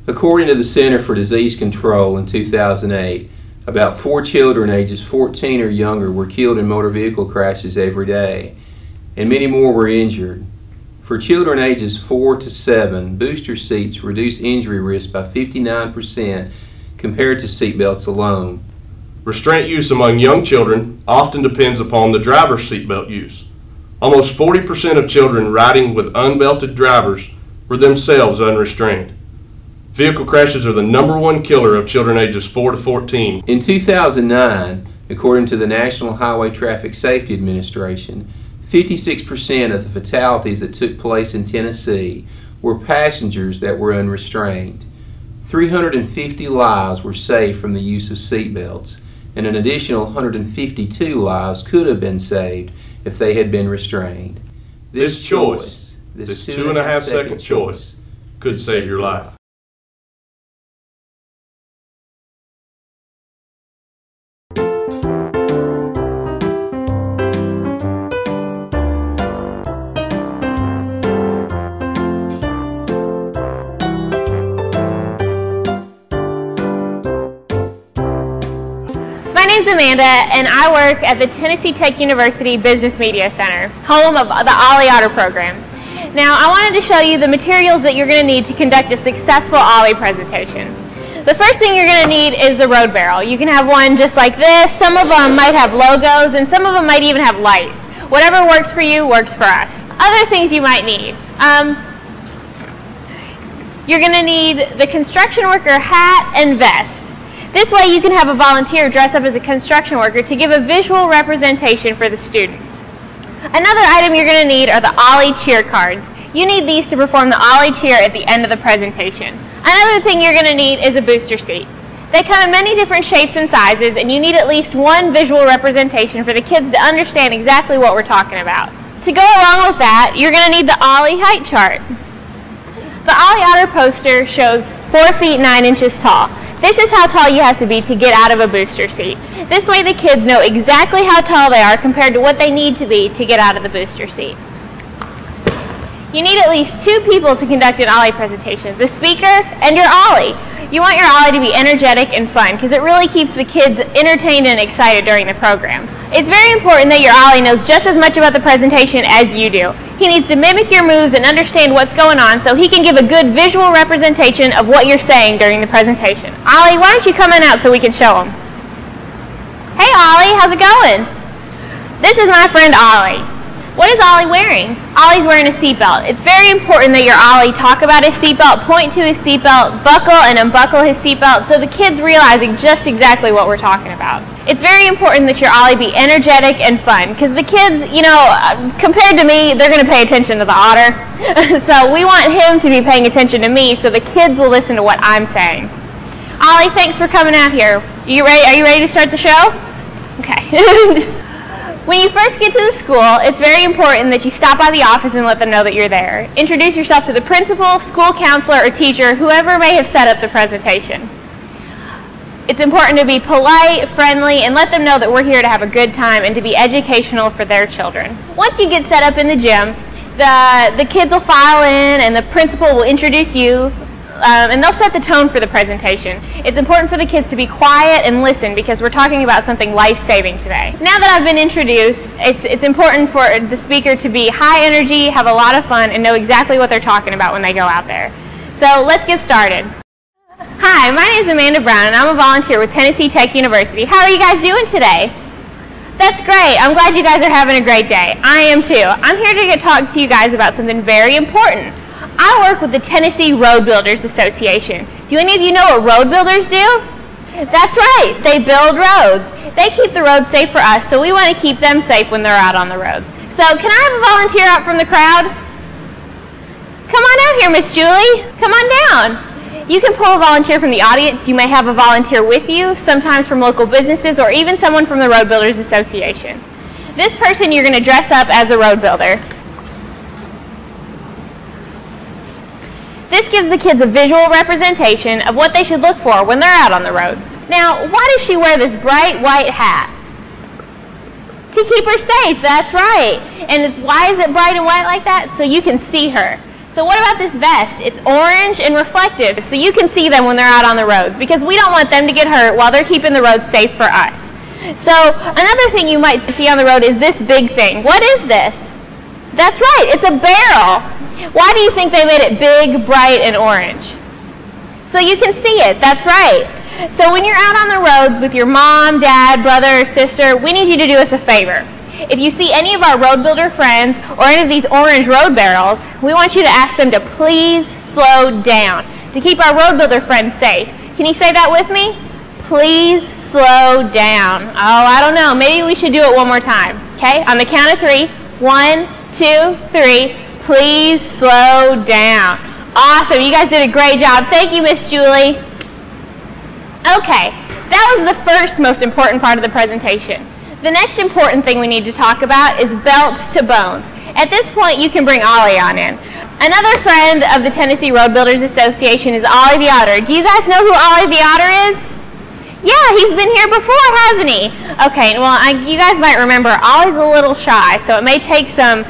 According to the Center for Disease Control in 2008, about 4 children ages 14 or younger were killed in motor vehicle crashes every day, and many more were injured. For children ages 4 to 7, booster seats reduce injury risk by 59% compared to seatbelts alone. Restraint use among young children often depends upon the driver's seatbelt use. Almost 40% of children riding with unbelted drivers were themselves unrestrained. Vehicle crashes are the #1 killer of children ages 4 to 14. In 2009, according to the National Highway Traffic Safety Administration, 56% of the fatalities that took place in Tennessee were passengers that were unrestrained. 350 lives were saved from the use of seatbelts, and an additional 152 lives could have been saved if they had been restrained. This choice, this 2.5-second choice, could save your life. My name's Amanda, and I work at the Tennessee Tech University Business Media Center, home of the Ollie program. Now, I wanted to show you the materials that you're going to need to conduct a successful Ollie presentation. The first thing you're going to need is the road barrel. You can have one just like this. Some of them might have logos, and some of them might even have lights. Whatever works for you works for us. Other things you might need. You're going to need the construction worker hat and vest. This way you can have a volunteer dress up as a construction worker to give a visual representation for the students. Another item you're going to need are the Ollie cheer cards. You need these to perform the Ollie cheer at the end of the presentation. Another thing you're going to need is a booster seat. They come in many different shapes and sizes, and you need at least one visual representation for the kids to understand exactly what we're talking about. To go along with that, you're going to need the Ollie height chart. The Ollie Otter poster shows 4 feet 9 inches tall. This is how tall you have to be to get out of a booster seat. This way the kids know exactly how tall they are compared to what they need to be to get out of the booster seat. You need at least 2 people to conduct an Ollie presentation, the speaker and your Ollie. You want your Ollie to be energetic and fun because it really keeps the kids entertained and excited during the program. It's very important that your Ollie knows just as much about the presentation as you do. He needs to mimic your moves and understand what's going on so he can give a good visual representation of what you're saying during the presentation. Ollie, why don't you come on out so we can show him? Hey Ollie, how's it going? This is my friend Ollie. What is Ollie wearing? Ollie's wearing a seatbelt. It's very important that your Ollie talk about his seatbelt, point to his seatbelt, buckle and unbuckle his seatbelt so the kids realizing just exactly what we're talking about. It's very important that your Ollie be energetic and fun because the kids, you know, compared to me, they're going to pay attention to the otter. So we want him to be paying attention to me so the kids will listen to what I'm saying. Ollie, thanks for coming out here. Are you ready to start the show? Okay. When you first get to the school, it's very important that you stop by the office and let them know that you're there. Introduce yourself to the principal, school counselor, or teacher, whoever may have set up the presentation. It's important to be polite, friendly, and let them know that we're here to have a good time and to be educational for their children. Once you get set up in the gym, the kids will file in and the principal will introduce you. And they'll set the tone for the presentation. It's important for the kids to be quiet and listen because we're talking about something life-saving today. Now that I've been introduced, it's important for the speaker to be high energy, have a lot of fun, and know exactly what they're talking about when they go out there. So let's get started. Hi, my name is Amanda Brown, and I'm a volunteer with Tennessee Tech University. How are you guys doing today? That's great. I'm glad you guys are having a great day. I am too. I'm here to talk to you guys about something very important. I work with the Tennessee Road Builders Association. Do any of you know what road builders do? That's right, they build roads. They keep the roads safe for us, so we want to keep them safe when they're out on the roads. So can I have a volunteer out from the crowd? Come on out here, Miss Julie. Come on down. You can pull a volunteer from the audience. You may have a volunteer with you, sometimes from local businesses or even someone from the Road Builders Association. This person you're going to dress up as a road builder. This gives the kids a visual representation of what they should look for when they're out on the roads. Now, why does she wear this bright white hat? To keep her safe, that's right. And why is it bright and white like that? So you can see her. So what about this vest? It's orange and reflective, so you can see them when they're out on the roads, because we don't want them to get hurt while they're keeping the roads safe for us. So another thing you might see on the road is this big thing. What is this? That's right, it's a barrel. Why do you think they made it big, bright, and orange? So you can see it, that's right. So when you're out on the roads with your mom, dad, brother, or sister, we need you to do us a favor. If you see any of our road builder friends or any of these orange road barrels, we want you to ask them to please slow down to keep our road builder friends safe. Can you say that with me? Please slow down. Oh, I don't know. Maybe we should do it one more time. Okay? On the count of 3. 1, 2, 3. Please slow down. Awesome. You guys did a great job. Thank you, Miss Julie. Okay. That was the first most important part of the presentation. The next important thing we need to talk about is belts to bones. At this point, you can bring Ollie on in. Another friend of the Tennessee Road Builders Association is Ollie the Otter. Do you guys know who Ollie the Otter is? Yeah, he's been here before, hasn't he? Okay, well, you guys might remember, Ollie's a little shy, so it may take some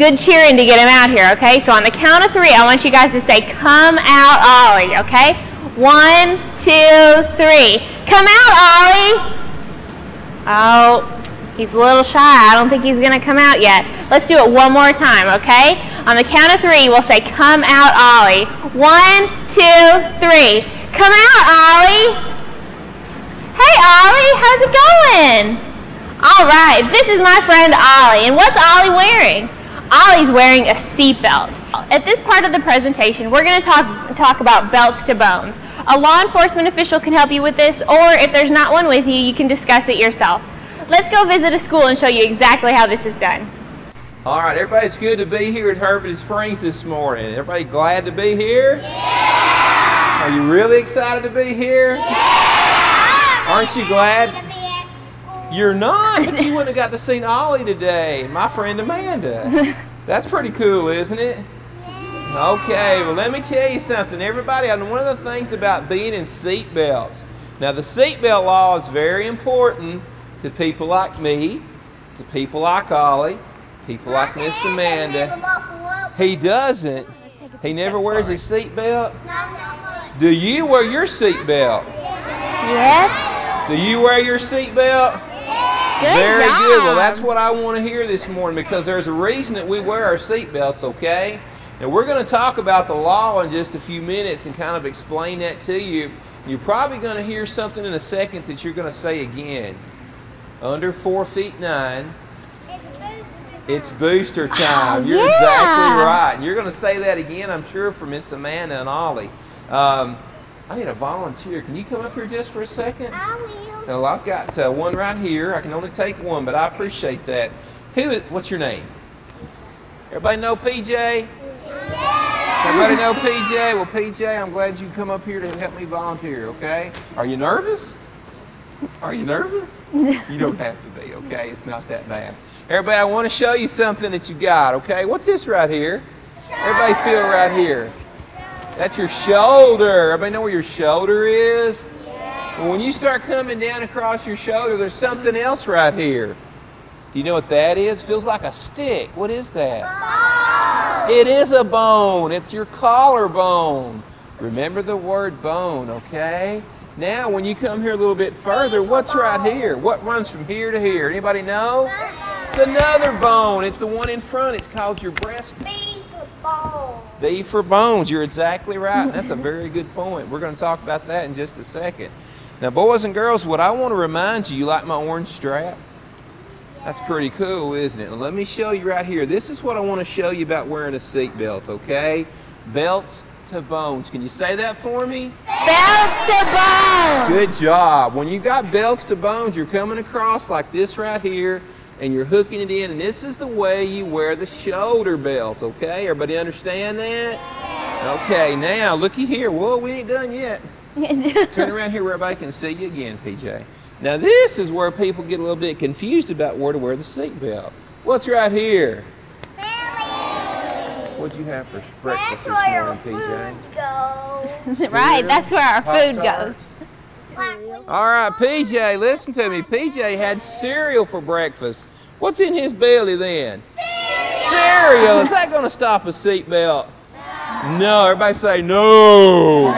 good cheering to get him out here, okay? So on the count of 3, I want you guys to say, "Come out, Ollie," okay? 1, 2, 3. Come out, Ollie! Oh, he's a little shy. I don't think he's going to come out yet. Let's do it one more time, okay? On the count of 3, we'll say, "Come out, Ollie." 1, 2, 3. Come out, Ollie. Hey, Ollie, how's it going? All right, this is my friend Ollie. And what's Ollie wearing? Ollie's wearing a seatbelt. At this part of the presentation, we're going to talk about belts to bones. A law enforcement official can help you with this, or if there's not one with you, you can discuss it yourself. Let's go visit a school and show you exactly how this is done. All right, everybody, it's good to be here at Hermitage Springs this morning. Everybody glad to be here? Yeah! Are you really excited to be here? Yeah! Aren't you glad? You're not, but you wouldn't have got to see Ollie today, my friend Amanda. That's pretty cool, isn't it? Okay, well, let me tell you something. Everybody, one of the things about being in seat belts. Now, the seatbelt law is very important to people like me, to people like Ollie, people like Miss Amanda. He doesn't. He never wears his seatbelt. Do you wear your seatbelt? Yes. Do you wear your seatbelt? Very good. Well, that's what I want to hear this morning, because there's a reason that we wear our seatbelts, okay? And we're going to talk about the law in just a few minutes and kind of explain that to you. You're probably going to hear something in a second that you're going to say again. Under 4'9", it's booster time. You're exactly right. And you're going to say that again, I'm sure, for Miss Amanda and Ollie. I need a volunteer. Can you come up here just for a second? I will. Well, I've got one right here. I can only take one, but I appreciate that. What's your name? Everybody know PJ? Yeah. Everybody know PJ? Well, PJ, I'm glad you come up here to help me volunteer, okay? Are you nervous? Are you nervous? You don't have to be, okay? It's not that bad. Everybody, I want to show you something that you got, okay? What's this right here? Everybody feel right here. That's your shoulder. Everybody know where your shoulder is? Well, when you start coming down across your shoulder, there's something else right here. Do you know what that is? Feels like a stick. What is that? Bone. It is a bone. It's your collarbone. Remember the word bone, okay? Now, when you come here a little bit further, what's right here? What runs from here to here? Anybody know? It's another bone. It's the one in front. It's called your breastbone. B for bones. B for bones. You're exactly right. And that's a very good point. We're going to talk about that in just a second. Now, boys and girls, what I want to remind you, you like my orange strap? That's pretty cool, isn't it? Now, let me show you right here. This is what I want to show you about wearing a seatbelt, okay? Belts to bones. Can you say that for me? Belts to bones. Good job. When you got belts to bones, you're coming across like this right here, and you're hooking it in, and this is the way you wear the shoulder belt, okay? Everybody understand that? Okay, now, looky here. Whoa, we ain't done yet. Turn around here where everybody can see you again, PJ. Now, this is where people get a little bit confused about where to wear the seatbelt. What's right here? What'd you have for breakfast this morning, PJ? Right, that's where our food goes. All right, PJ, listen to me. PJ had cereal for breakfast. What's in his belly then? Cereal! Ariel, is that going to stop a seatbelt? No. Everybody say no.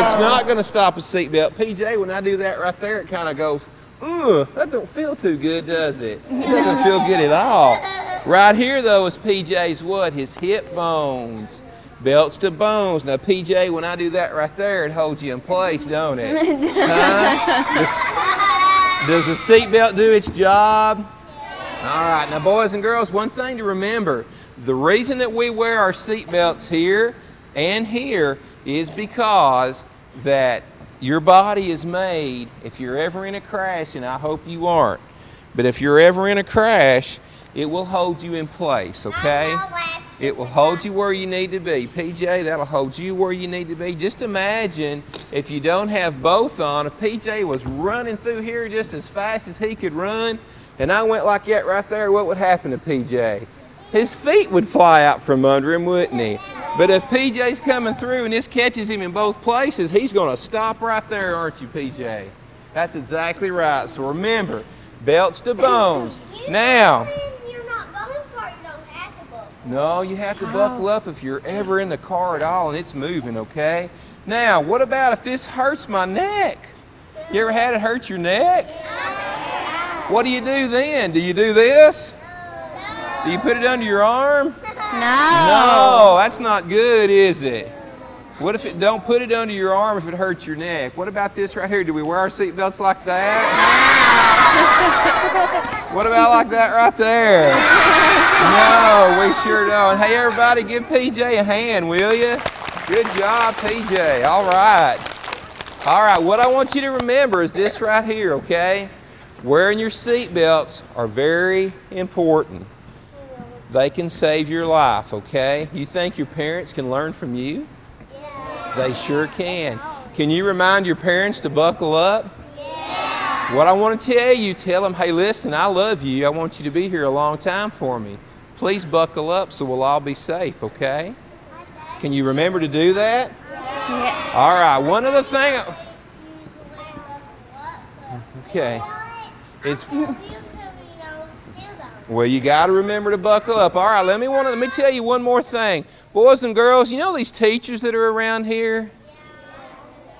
It's not going to stop a seatbelt. PJ, when I do that right there, it kind of goes, that don't feel too good, does it? It doesn't feel good at all. Right here, though, is PJ's what? His hip bones. Belts to bones. Now, PJ, when I do that right there, it holds you in place, don't it? Huh? Does the seatbelt do its job? All right. Now, boys and girls, one thing to remember. The reason that we wear our seatbelts here and here is because that your body is made, if you're ever in a crash, and I hope you aren't, but if you're ever in a crash, it will hold you in place, okay? It will hold you where you need to be. PJ, that'll hold you where you need to be. Just imagine if you don't have both on, if PJ was running through here just as fast as he could run, and I went like that right there, what would happen to PJ? His feet would fly out from under him, wouldn't he? But if PJ's coming through and this catches him in both places, he's going to stop right there, aren't you, PJ? That's exactly right. So remember, belts to bones. Now, no, you have to buckle up if you're ever in the car at all and it's moving, okay? Now, what about if this hurts my neck? You ever had it hurt your neck? What do you do then? Do you do this? Do you put it under your arm? No, that's not good, is it? What if it don't put it under your arm if it hurts your neck? What about this right here? Do we wear our seatbelts like that? What about like that right there? No, we sure don't. Hey, everybody, give PJ a hand, will you? Good job, PJ. All right. All right, what I want you to remember is this right here, okay? Wearing your seatbelts are very important. They can save your life, okay? You think your parents can learn from you? Yeah. They sure can. Can you remind your parents to buckle up? Yeah. What I want to tell you, tell them, hey, listen, I love you. I want you to be here a long time for me. Please buckle up so we'll all be safe, okay? Can you remember to do that? Yeah. All right, one other thing. Okay. It's... Well, you got to remember to buckle up. All right, let me tell you one more thing. Boys and girls, you know these teachers that are around here?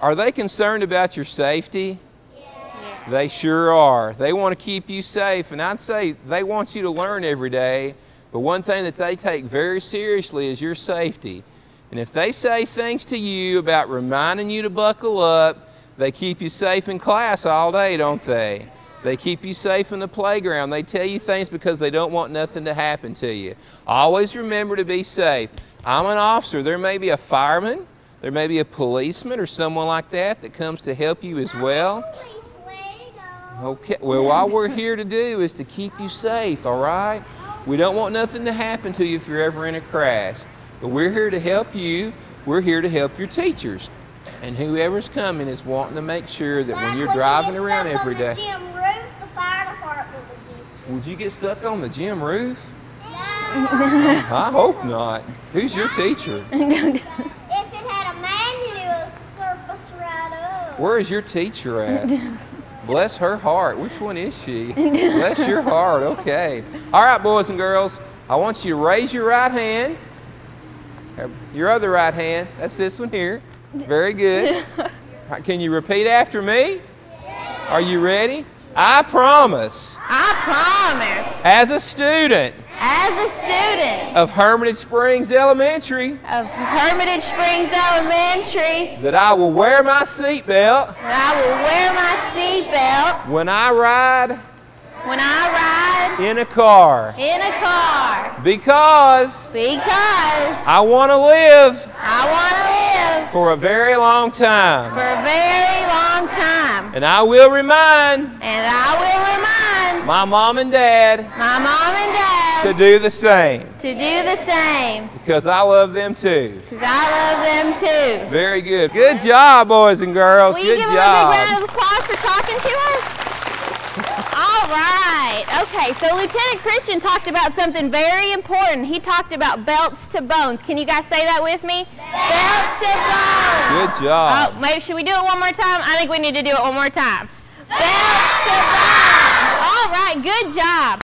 Are they concerned about your safety? Yeah. They sure are. They want to keep you safe, and I'd say they want you to learn every day, but one thing that they take very seriously is your safety. And if they say things to you about reminding you to buckle up, they keep you safe in class all day, don't they? They keep you safe in the playground. They tell you things because they don't want nothing to happen to you. Always remember to be safe. I'm an officer. There may be a fireman, there may be a policeman or someone like that that comes to help you as well. Okay, well, all we're here to do is to keep you safe, all right? We don't want nothing to happen to you if you're ever in a crash. But we're here to help you. We're here to help your teachers. And whoever's coming is wanting to make sure that when you're driving around every day... Would you get stuck on the gym roof? No. I hope not. Who's your teacher? If it had a manual, it would surface right up. Where is your teacher at? Bless her heart. Which one is she? Bless your heart. Okay. All right, boys and girls. I want you to raise your right hand. Your other right hand. That's this one here. Very good. All right, can you repeat after me? Are you ready? I promise. As a student. Of Hermitage Springs Elementary. That I will wear my seatbelt. When I ride. In a car. Because. I want to live. For a very long time. And I will remind. My mom and dad. To do the same. Because I love them too. Very good. Good job, boys and girls. Good job. Will you give a big round of applause for talking to us? All right. Okay, so Lieutenant Christian talked about something very important. He talked about belts to bones. Can you guys say that with me? Belts to bones. Good job. Maybe should we do it one more time? I think we need to do it one more time. Belts to bones. All right, good job.